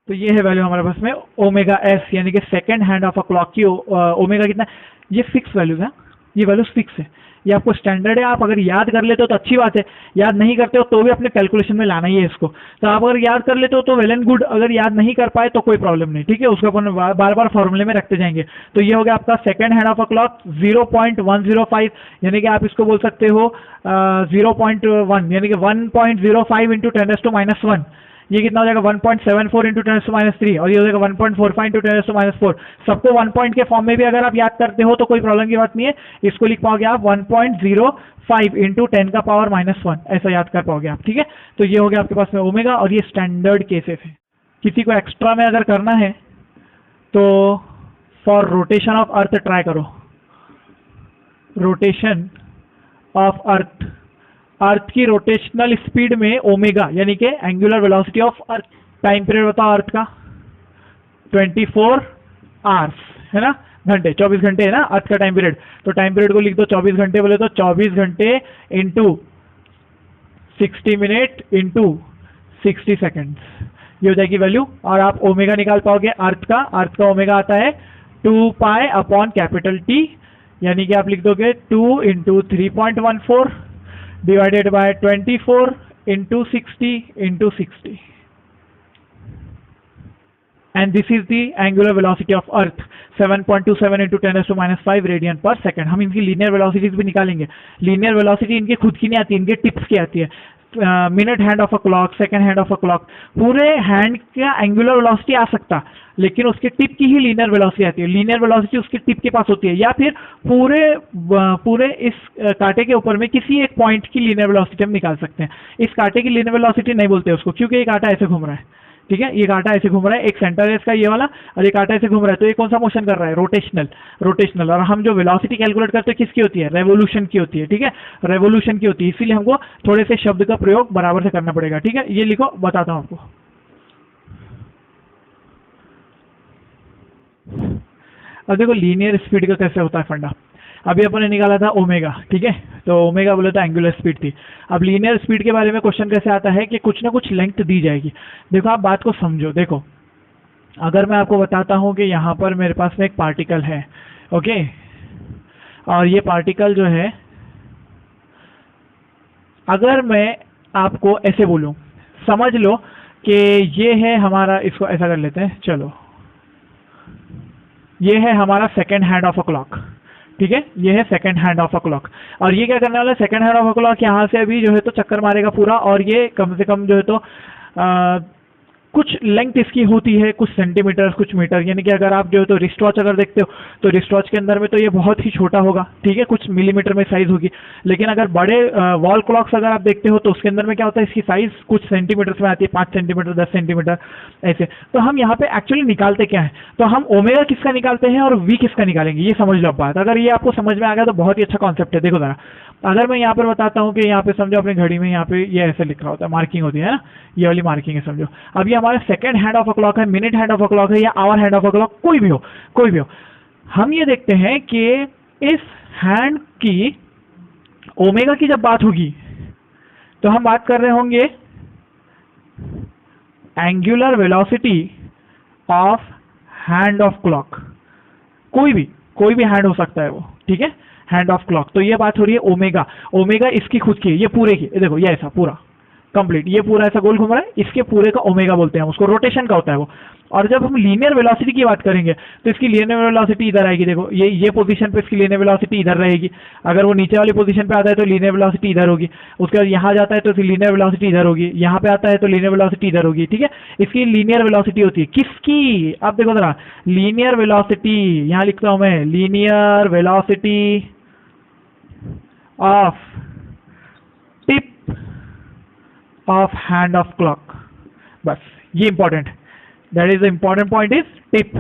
तो ये है वैल्यू हमारे पास में ओमेगा एस, यानी कि second hand of a clock की ओमेगा कितना है? ये फिक्स वैल्यूज है, ये वैल्यूज फिक्स है, ये आपको स्टैंडर्ड है। आप अगर याद कर लेते हो तो अच्छी बात है, याद नहीं करते हो तो भी अपने कैलकुलेशन में लाना ही है इसको। तो आप अगर याद कर लेते हो तो वेल एंड गुड, अगर याद नहीं कर पाए तो कोई प्रॉब्लम नहीं, ठीक है, उसको अपन बार बार फॉर्मूले में रखते जाएंगे। तो ये हो गया आपका second hand of a clock 0.105, यानी कि आप इसको बोल सकते हो 0.1, यानी कि 1.05 इंटू 10⁻⁻1। ये कितना हो जाएगा? 1.74 इंटू 10⁻³ और ये हो जाएगा 1.45 इंटू 10⁻⁴। सबको 1 पॉइंट के फॉर्म में भी अगर आप याद करते हो तो कोई प्रॉब्लम की बात नहीं है। इसको लिख पाओगे आप 1.05 इंटू 10⁻⁻1, ऐसा याद कर पाओगे आप, ठीक है। तो ये हो गया आपके पास में ओमेगा, और ये स्टैंडर्ड केसेस है। किसी को एक्स्ट्रा में अगर करना है तो for rotation of earth try करो, रोटेशन ऑफ अर्थ, अर्थ की रोटेशनल स्पीड में ओमेगा, यानी कि angular velocity of earth. Time period बताओ अर्थ का? 24 आवर्स है ना, घंटे, 24 घंटे है ना अर्थ का टाइम पीरियड। तो टाइम पीरियड को लिख दो 24 घंटे, बोले तो 24 घंटे इंटू 60 मिनट इंटू 60 सेकेंड्स, ये हो जाएगी वैल्यू। और आप ओमेगा निकाल पाओगे अर्थ का ओमेगा आता है 2 पाई अपॉन कैपिटल टी, यानी कि आप लिख दोगे 2 into 3.14 divided by 24 into 60 into 60, and this is the angular velocity of earth 7.27 into 10⁻⁵ radian पर सेकेंड। हम इनकी लीनियर वेलोसिटीज भी निकालेंगे। लीनियर वेलोसिटी इनकी खुद की नहीं आती, इनके टिप्स की आती है। Minute hand of a clock, second hand of a clock, पूरे हैंड का एंगुलर वेलोसिटी आ सकता, लेकिन उसके टिप की ही लीनियर वेलोसिटी आती है। लीनियर वेलोसिटी उसके टिप के पास होती है, या फिर पूरे इस कांटे के ऊपर में किसी एक पॉइंट की लीनियर वेलोसिटी हम निकाल सकते हैं। इस कांटे की लीनियर वेलोसिटी नहीं बोलते उसको, क्योंकि ये कांटा ऐसे घूम रहा है, ठीक है, ये कांटा ऐसे घूम रहा है, एक सेंटर है इसका ये वाला, और ये कांटा ऐसे घूम रहा है। तो ये कौन सा मोशन कर रहा है? रोटेशनल। और हम जो वेलोसिटी कैलकुलेट करते हैं किसकी होती है? रेवोल्यूशन की होती है, ठीक है, रेवोल्यूशन की होती है। इसीलिए हमको थोड़े से शब्द का प्रयोग बराबर से करना पड़ेगा, ठीक है। ये लिखो, बताता हूं आपको। अब देखो लीनियर स्पीड का कैसे होता है फंडा। अभी अपन ने निकाला था ओमेगा, ठीक है, तो ओमेगा बोले तो एंगुलर स्पीड थी। अब लीनियर स्पीड के बारे में क्वेश्चन कैसे आता है कि कुछ ना कुछ लेंथ दी जाएगी। देखो आप बात को समझो, देखो अगर मैं आपको बताता हूं कि यहाँ पर मेरे पास में एक पार्टिकल है, ओके, और ये पार्टिकल जो है, अगर मैं आपको ऐसे बोलूं, समझ लो कि ये है हमारा, इसको ऐसा कर लेते हैं, चलो ये है हमारा second hand of a clock, ठीक है, ये है second hand of a clock. और ये क्या करने वाला है? Second hand of a clock यहाँ से अभी जो है तो चक्कर मारेगा पूरा, और ये कम से कम जो है तो कुछ लेंथ इसकी होती है, कुछ सेंटीमीटर, कुछ मीटर, यानी कि अगर आप जो है तो रिस्ट वॉच अगर देखते हो तो रिस्ट वॉच के अंदर में तो ये बहुत ही छोटा होगा, ठीक है, कुछ मिलीमीटर में साइज होगी। लेकिन अगर बड़े वॉल क्लॉक्स अगर आप देखते हो तो उसके अंदर में क्या होता है, इसकी साइज कुछ सेंटीमीटर में आती है, 5 सेंटीमीटर, 10 सेंटीमीटर ऐसे। तो हम यहाँ पे एक्चुअली निकालते क्या है? तो हम ओमेगा किसका निकालते हैं और वी किसका निकालेंगे, ये समझ लो आप बात। अगर ये आपको समझ में आ गया तो बहुत ही अच्छा कॉन्सेप्ट है। देखो जरा, अगर मैं यहाँ पर बताता हूँ कि यहाँ पे समझो अपनी घड़ी में यहाँ पे ये ऐसे लिखा होता है, मार्किंग होती है ना, ये वाली मार्किंग है समझो। अब ये हमारा second hand of a clock है, minute hand of a clock है, या hour hand of a clock, कोई भी हो। हम ये देखते हैं कि इस हैंड की ओमेगा की जब बात होगी तो हम बात कर रहे होंगे angular velocity of hand of clock. कोई भी हैंड हो सकता है वो, ठीक है, हैंड ऑफ क्लॉक। तो ये बात हो रही है ओमेगा। ओमेगा इसकी खुद की, ये पूरे की, देखो ये ऐसा पूरा कंप्लीट, ये पूरा ऐसा गोल घूम रहा है, इसके पूरे का ओमेगा बोलते हैं, उसको रोटेशन का होता है वो। और जब हम लीनियर वेलोसिटी की बात करेंगे तो इसकी लीनियर वेलोसिटी इधर आएगी, देखो ये पोजीशन पे इसकी लीनियर वेलोसिटी इधर रहेगी। अगर वो नीचे वाली पोजीशन पे आता है तो लीनियर वेलोसिटी इधर होगी, उसके बाद यहाँ जाता है तो इसकी लीनियर वेलोसिटी इधर होगी, यहाँ पे आता है तो लीनियर वेलोसिटी इधर होगी, ठीक है। इसकी लीनियर वेलोसिटी होती है किसकी, अब देखो जरा, लीनियर वेलोसिटी, यहाँ लिखता हूं मैं, linear velocity of tip of hand of clock. बस ये important, that is the important point is tip.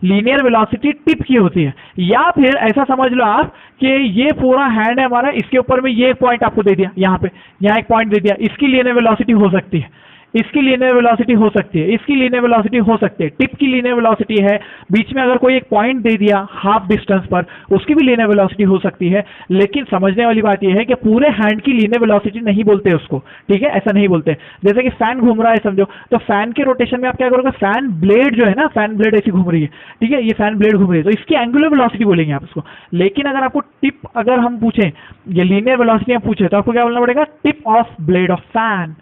Linear velocity tip की होती है, या फिर ऐसा समझ लो आप कि ये पूरा हैंड है हमारा, इसके ऊपर में ये पॉइंट आपको दे दिया, यहाँ पे यहाँ एक पॉइंट दे दिया, इसकी लीनियर वेलोसिटी हो सकती है, इसकी लीनियर वेलोसिटी हो सकती है, इसकी लीनियर वेलोसिटी हो सकती है। टिप की लीनियर वेलोसिटी है, बीच में अगर कोई एक पॉइंट दे दिया हाफ डिस्टेंस पर, उसकी भी लीनियर वेलोसिटी हो सकती है। लेकिन समझने वाली बात यह है कि पूरे हैंड की लीनियर वेलोसिटी नहीं बोलते उसको, ठीक है, ऐसा नहीं बोलते। जैसे कि फैन घूम रहा है समझो, तो फैन के रोटेशन में आप क्या करोगे, फैन ब्लेड जो है ना, फैन ब्लेड ऐसी घूम रही है, ठीक है, ये फैन ब्लेड घूम रही है, तो इसकी एंगुलर वेलोसिटी बोलेंगे आप इसको। लेकिन अगर आपको टिप, अगर हम पूछें, ये लीनियर वेलोसिटी हम पूछे, तो आपको क्या बोलना पड़ेगा, tip of blade of fan,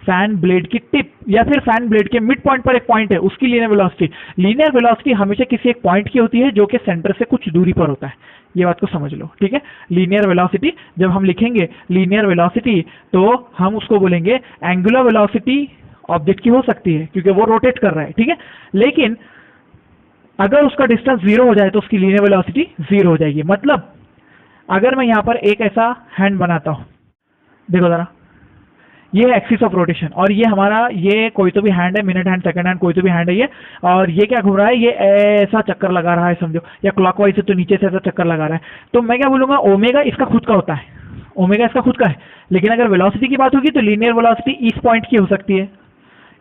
fan blade की टिप, या फिर फैन ब्लेड के मिड पॉइंट पर एक पॉइंट है, उसकी लीनियर वेलोसिटी। लीनियर वेलोसिटी हमेशा किसी एक पॉइंट की होती है जो कि सेंटर से कुछ दूरी पर होता है, ये बात को समझ लो, ठीक है। लीनियर वेलोसिटी जब हम लिखेंगे लीनियर वेलोसिटी, तो हम उसको बोलेंगे एंगुलर वेलोसिटी ऑब्जेक्ट की हो सकती है क्योंकि वो रोटेट कर रहा है, ठीक है। लेकिन अगर उसका डिस्टेंस 0 हो जाए तो उसकी लीनियर वेलोसिटी 0 हो जाएगी। मतलब अगर मैं यहां पर एक ऐसा हैंड बनाता हूं, देखो जरा, ये है एक्सिस ऑफ रोटेशन, और ये हमारा, ये कोई तो भी हैंड है, मिनट हैंड, सेकंड हैंड, कोई तो भी हैंड है ये, और ये क्या घूम रहा है, ये ऐसा चक्कर लगा रहा है समझो, या क्लॉकवाइज से तो नीचे से ऐसा चक्कर लगा रहा है। तो मैं क्या बोलूंगा, ओमेगा इसका खुद का होता है, ओमेगा इसका खुद का है। लेकिन अगर वेलोसिटी की बात होगी तो लीनियर वेलोसिटी इस पॉइंट की हो सकती है,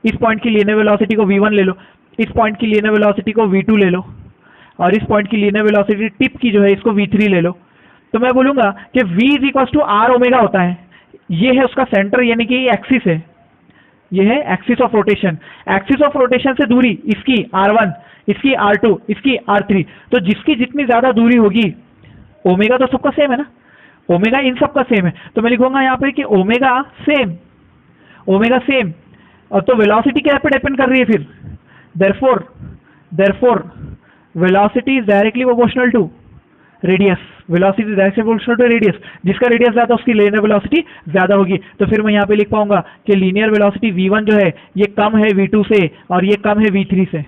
इस पॉइंट की लीनियर वेलोसिटी को v1 ले लो, इस पॉइंट की लीनियर वेलोसिटी को v2 ले लो, और इस पॉइंट की लीनियर वेलोसिटी टिप की जो है इसको v3 ले लो। तो मैं बोलूंगा कि v = r ओमेगा होता है। ये है उसका सेंटर, यानी कि एक्सिस है, ये है axis of rotation. Axis of rotation से दूरी इसकी r1, इसकी r2, इसकी r3, तो जिसकी जितनी ज्यादा दूरी होगी, ओमेगा तो सबका सेम है ना, ओमेगा इन सबका सेम है, तो मैं लिखूंगा यहाँ पे कि ओमेगा सेम, ओमेगा सेम, और तो वेलोसिटी क्या पे डिपेंड कर रही है फिर, therefore velocity is directly proportional to radius, velocity directly proportional to radius, जिसका रेडियस ज्यादा उसकी लीनियर वेलोसिटी ज्यादा होगी। तो फिर मैं यहाँ पे लिख पाऊंगा कि लीनियर वेलोसिटी v1 जो है ये कम है v2 से, और ये कम है v3 से।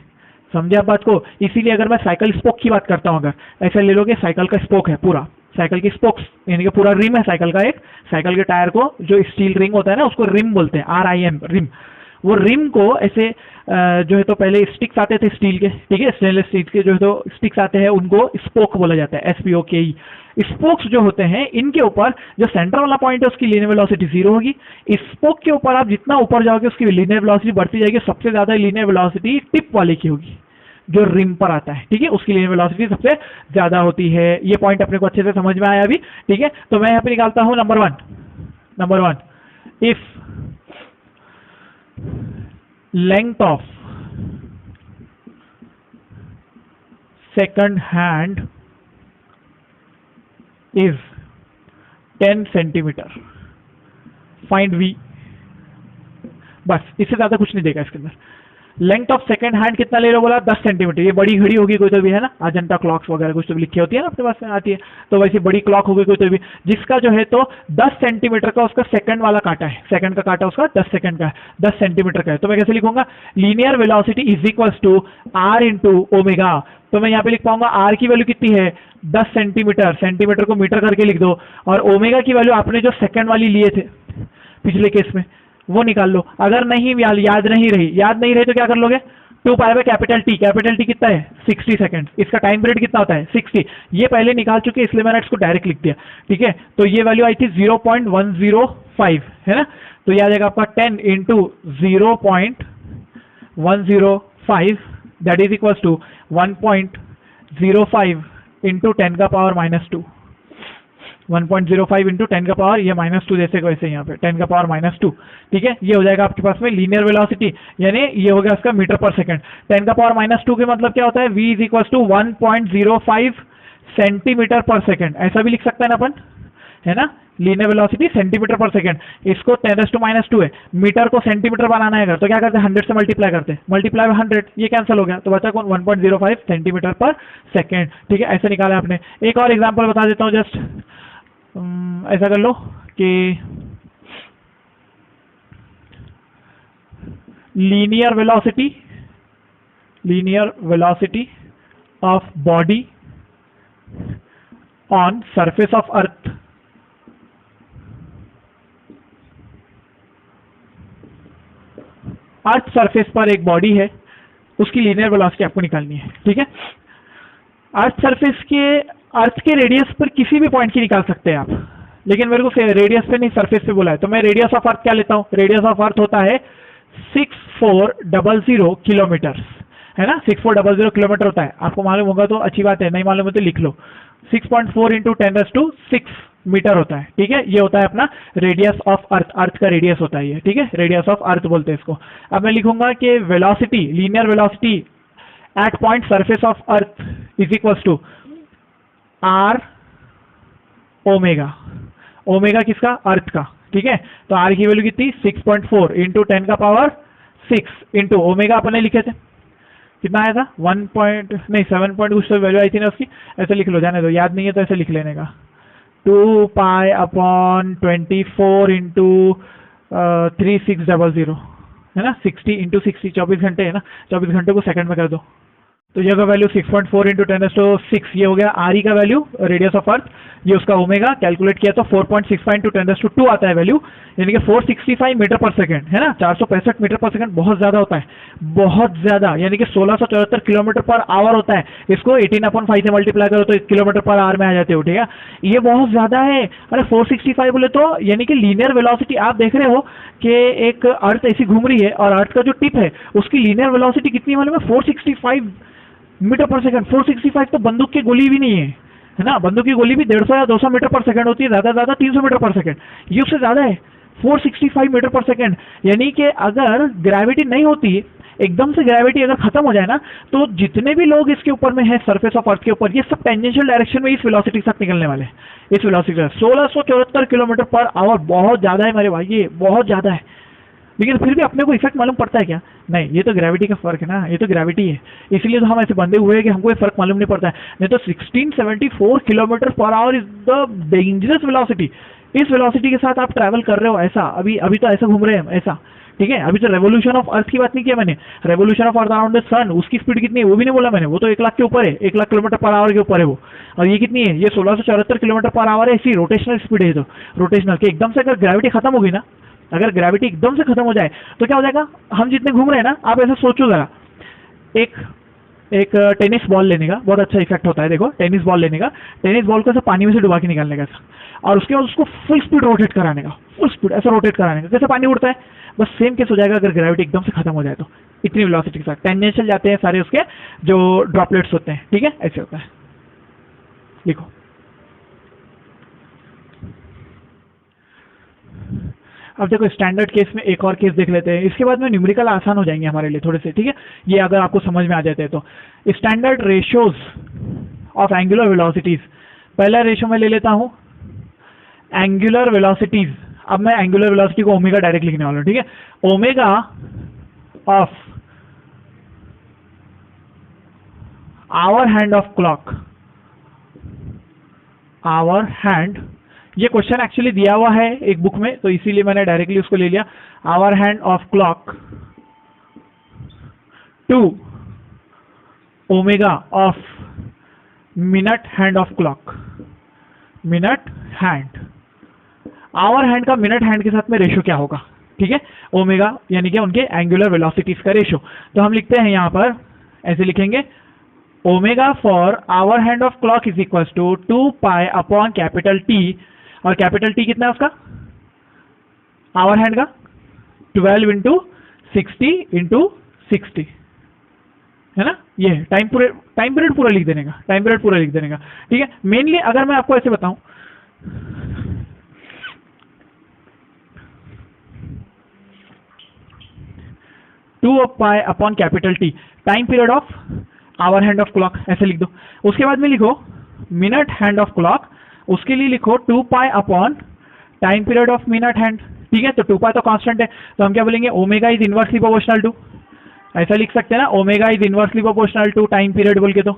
समझे आप बात को। इसीलिए अगर मैं साइकिल स्पोक की बात करता हूँ, अगर ऐसा ले लोगे, साइकिल का स्पोक है पूरा, साइकिल की स्पोक्स यानी कि पूरा रिम है साइकिल का, एक साइकिल के टायर को जो स्टील रिंग होता है ना, उसको रिम बोलते हैं, RIM, रिम। वो रिम को ऐसे जो है, तो पहले स्टिक्स आते थे स्टील के, ठीक है, स्टेनलेस स्टील के जो है तो स्टिक्स आते हैं, उनको स्पोक बोला जाता है, SPOKE। स्पोक्स जो होते हैं, इनके ऊपर जो सेंटर वाला पॉइंट है उसकी लीनियर वेलोसिटी 0 होगी। स्पोक के ऊपर आप जितना ऊपर जाओगे उसकी लीनियर वेलोसिटी बढ़ती जाएगी। सबसे ज्यादा लीनियर वेलोसिटी टिप वाले की होगी, जो रिम पर आता है, ठीक है, उसकी लीनियर वेलोसिटी सबसे ज्यादा होती है। ये पॉइंट अपने को अच्छे से समझ में आया अभी, ठीक है। तो मैं यहाँ पे निकालता हूं number one, if length of second hand is 10 centimeter, find v। बस, इससे ज्यादा कुछ नहीं देगा इसके अंदर। लेंथ ऑफ सेकंड हैंड कितना ले लो बोला, 10 सेंटीमीटर। ये बड़ी घड़ी होगी कोई तो भी, है ना, अजंता क्लॉक्स वगैरह कुछ तो भी लिखी होती है ना अपने पास में आती है, तो वैसी बड़ी क्लॉक होगी कोई तो भी, जिसका जो है तो 10 सेंटीमीटर का उसका सेकंड वाला काटा है, सेकंड का काटा उसका 10 सेकंड का है, 10 सेंटीमीटर का है। तो मैं कैसे लिखूंगा, linear velocity is equals to r into omega. तो मैं यहाँ पे लिख पाऊंगा r की वैल्यू कितनी है, 10 सेंटीमीटर, सेंटीमीटर को मीटर करके लिख दो, और ओमेगा की वैल्यू आपने जो सेकंड वाली लिए थे पिछले केस में वो निकाल लो। अगर नहीं याद नहीं रही तो क्या कर लोगे, 2 पाई बाय कैपिटल टी कितना है, 60 सेकंड। इसका टाइम पीरियड कितना होता है, 60। ये पहले निकाल चुके, इसलिए मैंने इसको डायरेक्ट लिख दिया, ठीक है। तो ये वैल्यू आई थी 0.105, है ना। तो ये आ जाएगा आपका 10 into 0.105, that is equal to 1.05 into 10⁻⁻²। 1.05 into 10 का पावर ये -2 जैसे को वैसे यहाँ पे 10 का पावर -2, ठीक है। ये हो जाएगा आपके पास में लीनियर वेलोसिटी, यानी ये हो गया उसका मीटर पर सेकंड। 10 का पावर -2 के मतलब क्या होता है, v is equal to 1.05 centimetre per second, ऐसा भी लिख सकते हैं ना अपन, है ना। Linear velocity centimetre per second, इसको 10⁻², है मीटर को सेंटीमीटर बनाना है तो क्या करते हैं, 100 से मल्टीप्लाई करते हैं, मल्टीप्लाई में 100, ये कैंसिल हो गया तो बचा कौन, 1.05 सेंटीमीटर पर सेकंड, ठीक है। ऐसे निकाला आपने। एक और एग्जांपल बता देता हूँ, जस्ट ऐसा कर लो कि linear velocity of body on surface of earth earth surface पर एक बॉडी है, उसकी लीनियर वेलोसिटी आपको निकालनी है, ठीक है। अर्थ सरफेस के अर्थ के रेडियस पर किसी भी पॉइंट की निकाल सकते हैं आप, लेकिन मेरे को रेडियस पे नहीं सरफेस पे बोला है, तो मैं रेडियस ऑफ अर्थ क्या लेता हूँ, रेडियस ऑफ अर्थ होता है 6400 किलोमीटर, है ना। 6400 किलोमीटर होता है, आपको मालूम होगा तो अच्छी बात है, नहीं मालूम है तो लिख लो। 6.4 इंटू 10⁶ मीटर होता है, ठीक है। ये होता है अपना रेडियस ऑफ अर्थ, अर्थ का रेडियस होता है ये, ठीक है, रेडियस ऑफ अर्थ बोलते हैं इसको। अब मैं लिखूंगा कि velocity, linear velocity at point surface of earth is equal to are omega, omega किसका, अर्थ का, ठीक है। तो आर की वैल्यू कितनी, 6.4 इंटू 10 का पावर 6 इंटू ओमेगा अपने लिखे थे, कितना आया था 7 पॉइंट कुछ तो वैल्यू आई थी ना उसकी, ऐसे लिख लो, जाने दो, याद नहीं है तो ऐसे लिख लेने का, 2π/24 इंटू 3600, है ना, 60 इंटू 60, 24 घंटे है ना, 24 घंटे को सेकंड में कर दो, तो ये का वैल्यू 6.4 इंटू 10⁶, ये हो गया आर ई का वैल्यू, रेडियस ऑफ अर्थ, ये उसका ओमेगा कैलकुलेट किया तो 4.65 इंटू 10⁻² आता है वैल्यू, यानी कि 465 मीटर पर सेकंड, है ना। 465 मीटर पर सेकंड बहुत ज्यादा होता है, बहुत ज्यादा, यानी कि 1674 किलोमीटर पर आवर होता है। इसको 18/5 से मल्टीप्लाई करो तो किलोमीटर पर आवर में आ जाते हो, ठीक है। ये बहुत ज्यादा है। अरे 465 बोले तो यानी कि लीनियर वेलोसिटी आप देख रहे हो कि एक अर्थ ऐसी घूम रही है और अर्थ का जो टिप है उसकी लीनियर वेलोसिटी कितनी मालूम है, 465 मीटर पर सेकंड। 465 तो बंदूक की गोली भी नहीं है ना, बंदूक की गोली भी 150 या 200 मीटर पर सेकंड होती है, ज्यादा 300 मीटर पर सेकंड, ये उससे ज्यादा है 465 मीटर पर सेकंड। यानी कि अगर ग्रेविटी नहीं होती, एकदम से ग्रेविटी अगर खत्म हो जाए ना, तो जितने भी लोग इसके ऊपर में है, सरफेस ऑफ अर्थ के ऊपर, ये सब टेंजेंशियल डायरेक्शन में इस वेलोसिटी के साथ निकलने वाले हैं। इस वेलोसिटी 1674 किलोमीटर पर आवर बहुत ज्यादा है मेरे भाई, ये बहुत ज्यादा है। लेकिन फिर भी अपने को इफेक्ट मालूम पड़ता है क्या, नहीं, ये तो ग्रेविटी का फर्क है ना, ये तो ग्रेविटी है, इसलिए तो हम ऐसे बंधे हुए हैं कि हमको ये फर्क मालूम नहीं पड़ता है। नहीं तो 1674 kilometre per hour is the dangerous velocity. इस वेलोसिटी के साथ आप ट्रैवल कर रहे हो, ऐसा अभी तो ऐसा घूम रहे हैं ऐसा, ठीक है। अभी तो रेवोल्यूशन ऑफ अर्थ की बात नहीं किया मैंने, revolution of earth around the sun, उसकी स्पीड कितनी है वो भी नहीं बोला मैंने, वो तो 1 लाख के ऊपर है, 1 लाख किलोमीटर पर आवर के ऊपर है वो। और ये कितनी है, ये 1674 किलोमीटर पर आवर है, इसी रोटेशनल स्पीड है, तो रोटेशनल के एकदम से अगर ग्रेविटी खत्म होगी ना, अगर ग्रेविटी एकदम से खत्म हो जाए तो क्या हो जाएगा, हम जितने घूम रहे हैं ना, आप ऐसा सोचो जरा, एक टेनिस बॉल लेने का बहुत अच्छा इफेक्ट होता है। देखो टेनिस बॉल लेने का, टेनिस बॉल को ऐसा पानी में से डुबा के निकालने का, और उसके बाद उसको फुल स्पीड रोटेट कराने का, फुल स्पीड ऐसा रोटेट कराने का, जैसे पानी उड़ता है, बस सेम केस हो जाएगा अगर ग्रेविटी एकदम से खत्म हो जाए तो। इतनी वेलोसिटी के साथ टेंजेंशियल जाते हैं सारे उसके जो ड्रॉपलेट्स होते हैं, ठीक है, ऐसे होता है। लिखो, अब देखो स्टैंडर्ड केस में एक और केस देख लेते हैं, इसके बाद में न्यूमेरिकल आसान हो जाएंगे हमारे लिए थोड़े से, ठीक है। ये अगर आपको समझ में आ जाते हैं तो standard ratios of angular velocities, पहला रेशियो मैं ले लेता हूं एंगुलर वेलोसिटीज। अब मैं एंगुलर वेलोसिटी को ओमेगा डायरेक्ट लिखने वाला हूं, ठीक है। Omega of hour hand of clock, hour hand, ये क्वेश्चन एक्चुअली दिया हुआ है एक बुक में, तो इसीलिए मैंने डायरेक्टली उसको ले लिया। Hour hand of clock to omega of minute hand of clock, minute hand, hour hand का मिनट हैंड के साथ में रेशियो क्या होगा, ठीक है, ओमेगा यानी कि उनके एंगुलर वेलोसिटीज का रेशियो। तो हम लिखते हैं यहां पर, ऐसे लिखेंगे, omega for hour hand of clock is equal to 2π/T, और कैपिटल टी कितना है उसका, आवर हैंड का 12 इंटू 60 इंटू 60, है ना। ये टाइम पीरियड पूरा लिख देने का, टाइम पीरियड पूरा लिख देने का, ठीक है। मेनली अगर मैं आपको ऐसे बताऊं 2 pi upon capital T, time period of hour hand of clock, ऐसे लिख दो। उसके बाद में लिखो मिनट हैंड ऑफ क्लॉक, उसके लिए लिखो 2 pi upon time period of minute hand, ठीक है। तो 2 पाई तो कांस्टेंट है, तो हम क्या बोलेंगे, omega is inversely proportional to, ऐसा लिख सकते हैं ना, omega is inversely proportional to time period बोल के, तो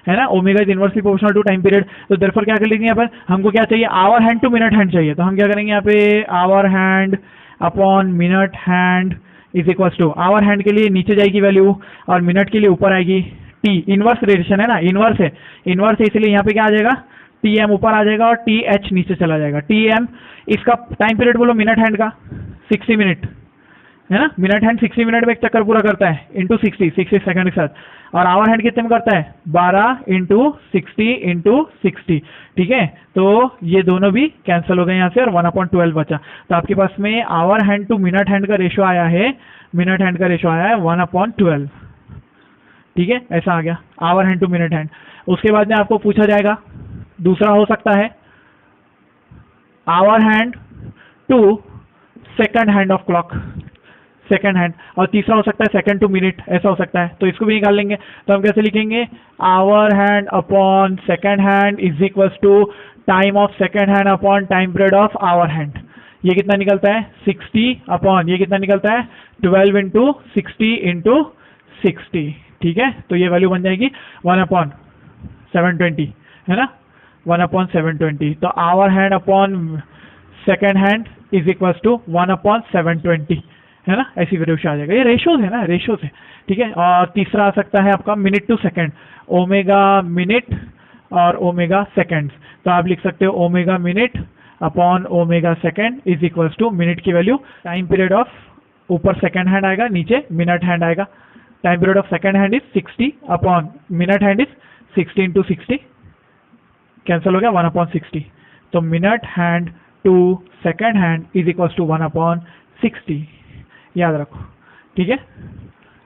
है ना, omega is inversely proportional to time period. तो देयरफॉर क्या कर लेंगे यहाँ पर, हमको क्या चाहिए, hour hand to minute hand चाहिए, तो हम क्या करेंगे यहाँ पे, hour hand upon minute hand is equal to, hour hand के लिए नीचे जाएगी वैल्यू और मिनट के लिए ऊपर आएगी, टी इनवर्स रिलेशन है ना, इनवर्स है, इनवर्स है, इसलिए यहाँ पे क्या आ जाएगा, टी एम ऊपर आ जाएगा और टी एच नीचे चला जाएगा। टी एम इसका टाइम पीरियड बोलो मिनट हैंड का 60 मिनट है ना, मिनट हैंड 60 मिनट में एक चक्कर पूरा करता है इंटू 60 सेकंड के साथ, और आवर हैंड कितने में करता है, 12 इंटू 60, ठीक है। तो ये दोनों भी कैंसिल हो गए यहाँ से और 1/12 बचा। तो आपके पास में hour hand to minute hand का रेशो आया है, मिनट हैंड का रेशो आया है 1/12, ठीक है, ऐसा आ गया hour hand to minute hand. उसके बाद में आपको पूछा जाएगा, दूसरा हो सकता है hour hand to second hand of clock, second hand, और तीसरा हो सकता है सेकंड टू मिनट, ऐसा हो सकता है। तो इसको भी निकाल लेंगे, तो हम कैसे लिखेंगे, hour hand upon second hand is equal to time of second hand upon time period of hour hand. ये कितना निकलता है, 60 अपॉन, ये कितना निकलता है, 12 इंटू 60 इंटू 60, ठीक है। तो ये वैल्यू बन जाएगी 1/720, है ना, 1/720। तो hour hand upon second hand is equal to 1/720, है ना, ऐसी रेशो आ जाएगा। ये रेशोज है ना, रेशोज है, ठीक है। और तीसरा आ सकता है आपका minute to second, omega minute और ओमेगा सेकंड्स। तो आप लिख सकते हो omega minute upon omega second is equal to minute की वैल्यू, टाइम पीरियड ऑफ ऊपर सेकंड हैंड आएगा, नीचे मिनट हैंड आएगा। Time period of second hand is 60 upon minute hand is 60 into 60, cancel हो गया 1/60। तो minute hand to second hand is equal to 1/60, याद रखो, ठीक है।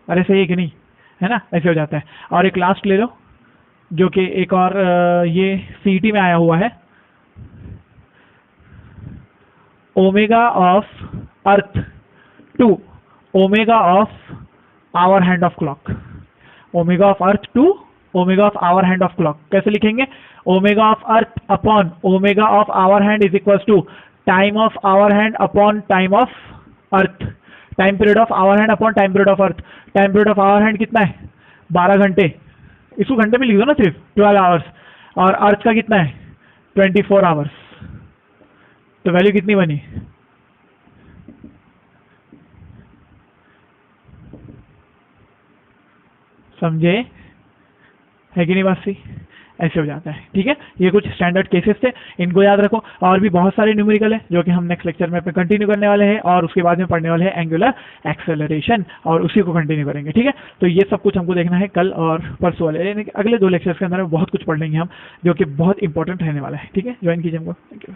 अरे सही है कि नहीं, है ना, ऐसे हो जाता है। और एक लास्ट ले लो, जो कि एक और ये सीईटी में आया हुआ है, omega of earth to omega of hour hand of clock, omega of earth to omega of hour hand of clock, कैसे लिखेंगे, omega of earth upon omega of hour hand is equal to time of hour hand upon time of earth, time period of hour hand upon time period of earth. Time period of hour hand कितना है, 12 घंटे, इसको घंटे में लिख दो ना सिर्फ, 12 आवर्स, और अर्थ का कितना है 24 आवर्स। तो वैल्यू कितनी बनी, समझे, है कि नहीं बात सही, ऐसे हो जाता है, ठीक है। ये कुछ स्टैंडर्ड केसेस थे, इनको याद रखो। और भी बहुत सारे न्यूमेरिकल है जो कि हम नेक्स्ट लेक्चर में कंटिन्यू करने वाले हैं, और उसके बाद में पढ़ने वाले हैं एंगुलर एक्सेलरेशन, और उसी को कंटिन्यू करेंगे, ठीक है। तो ये सब कुछ हमको देखना है कल और परसों वाले, यानी कि अगले 2 लेक्चर्स के अंदर बहुत कुछ पढ़ लेंगे हम, जो कि बहुत इंपॉर्टेंट रहने वाला है, ठीक है। ज्वाइन कीजिए हमको, थैंक यू।